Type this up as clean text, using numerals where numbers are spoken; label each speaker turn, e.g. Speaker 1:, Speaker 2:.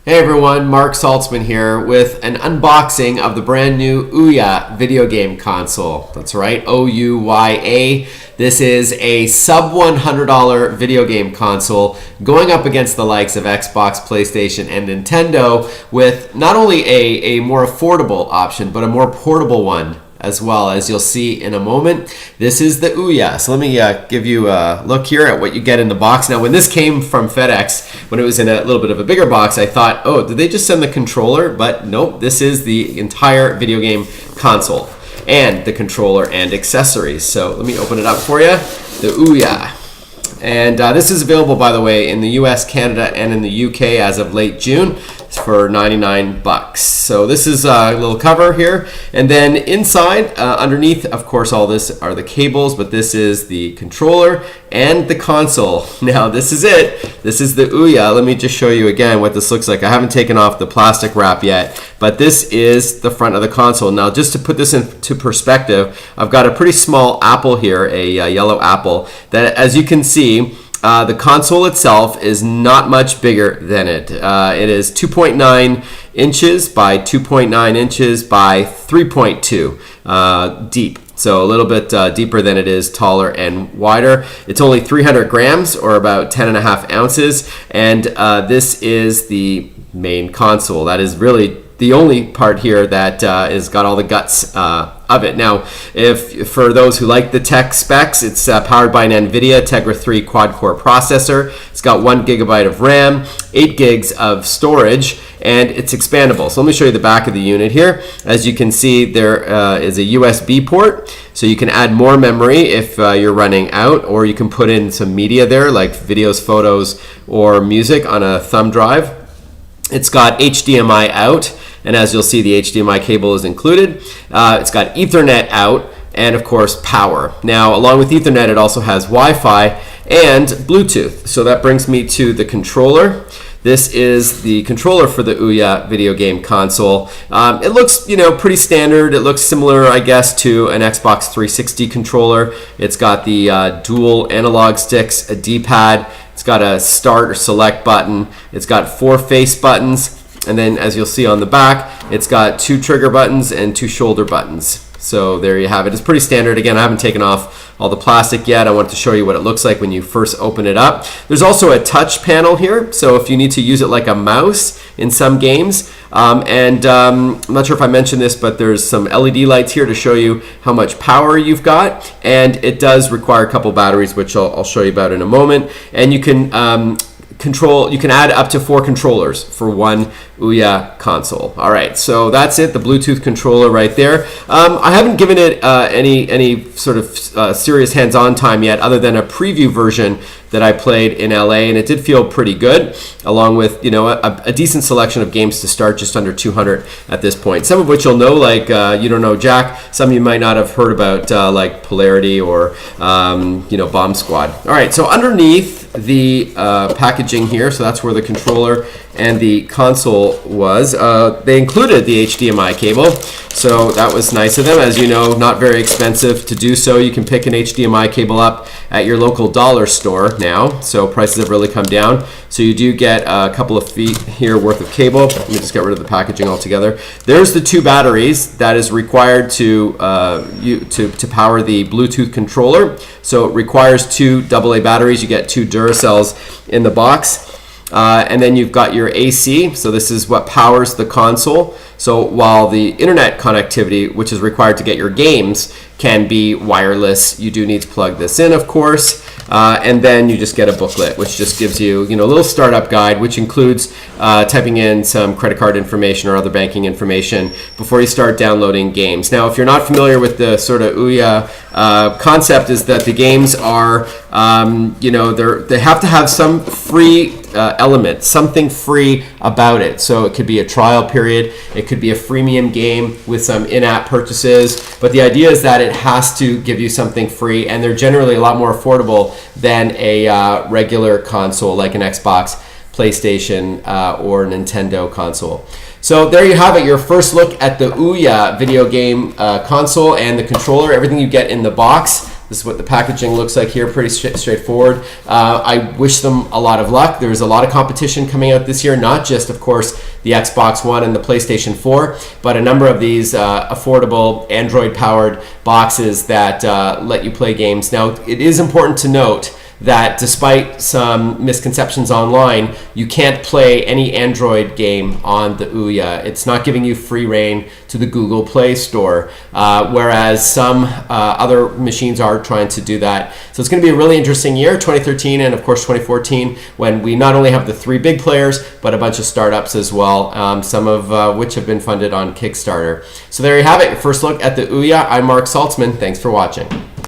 Speaker 1: Hey everyone, Marc Saltzman here with an unboxing of the brand new OUYA video game console. That's right, OUYA. This is a sub $100 video game console going up against the likes of Xbox, PlayStation, and Nintendo with not only a more affordable option, but a more portable one as well, as you'll see in a moment. This is the OUYA. So let me give you a look here at what you get in the box. Now, when this came from FedEx, when it was in a little bit of a bigger box, I thought, oh, did they just send the controller? But nope, this is the entire video game console and the controller and accessories. So let me open it up for you. The OUYA. And this is available, by the way, in the US, Canada, and in the UK as of late June. It's for 99 bucks. So this is a little cover here. And then inside, underneath, of course, all this are the cables, but this is the controller and the console. Now, this is it. This is the OUYA. Let me just show you again what this looks like. I haven't taken off the plastic wrap yet, but this is the front of the console. Now, just to put this into perspective, I've got a pretty small apple here, a yellow apple, that, as you can see, the console itself is not much bigger than it. It is 2.9 inches by 2.9 inches by 3.2 deep. So a little bit deeper than it is taller and wider. It's only 300 grams or about 10.5 ounces. And this is the main console. That is really the only part here that is got all the guts of it. Now, if for those who like the tech specs, it's powered by an NVIDIA Tegra 3 quad-core processor. It's got 1 gigabyte of RAM, 8 gigs of storage, and it's expandable. So let me show you the back of the unit here. As you can see, there is a USB port, so you can add more memory if you're running out, or you can put in some media there, like videos, photos, or music on a thumb drive. It's got HDMI out, and as you'll see, the HDMI cable is included. It's got Ethernet out, and of course, power. Now, along with Ethernet, it also has Wi-Fi and Bluetooth. So that brings me to the controller. This is the controller for the OUYA video game console. It looks, pretty standard. It looks similar, I guess, to an Xbox 360 controller. It's got the dual analog sticks, a D-pad. It's got a start or select button. It's got 4 face buttons. And then, as you'll see on the back, it's got 2 trigger buttons and 2 shoulder buttons. So there you have it. It's pretty standard. Again, I haven't taken off all the plastic yet. I wanted to show you what it looks like when you first open it up. There's also a touch panel here, so if you need to use it like a mouse in some games. I'm not sure if I mentioned this, but there's some LED lights here to show you how much power you've got. And it does require a couple batteries, which I'll show you about in a moment. And you can you can add up to 4 controllers for one OUYA console. All right, so that's it, the Bluetooth controller right there. I haven't given it any sort of serious hands-on time yet, other than a preview version that I played in LA, and it did feel pretty good, along with a decent selection of games to start, just under 200 at this point. Some of which you'll know, like You Don't Know Jack. Some you might not have heard about, like Polarity or Bomb Squad. All right, so underneath the packaging here, so that's where the controller and the console was. They included the HDMI cable, so that was nice of them. As you know, not very expensive to do so. You can pick an HDMI cable up at your local dollar store now, so prices have really come down. So you do get a couple of feet here worth of cable. Let me just get rid of the packaging altogether. There's the 2 batteries that is required to power the Bluetooth controller. So it requires 2 AA batteries. You get 2 Duracells in the box. And then you've got your AC, so this is what powers the console. So while the internet connectivity, which is required to get your games, can be wireless, you do need to plug this in, of course. And then you just get a booklet, which just gives you, a little startup guide, which includes typing in some credit card information or other banking information before you start downloading games. Now, if you're not familiar with the sort of OUYA concept, is that the games are, they have to have some free element, something free about it. So it could be a trial period, it could be a freemium game with some in-app purchases, but the idea is that it has to give you something free, and they're generally a lot more affordable than a regular console like an Xbox, PlayStation, or Nintendo console. So there you have it, your first look at the OUYA video game console and the controller, everything you get in the box. This is what the packaging looks like here, pretty straightforward. I wish them a lot of luck. There's a lot of competition coming out this year, not just, of course, the Xbox One and the PlayStation 4, but a number of these affordable Android-powered boxes that let you play games. Now, it is important to note that despite some misconceptions online, you can't play any Android game on the OUYA. It's not giving you free reign to the Google Play Store, whereas some other machines are trying to do that. So it's going to be a really interesting year, 2013 and of course 2014, when we not only have the 3 big players, but a bunch of startups as well, some of which have been funded on Kickstarter. So there you have it, your first look at the OUYA. I'm Marc Saltzman. Thanks for watching.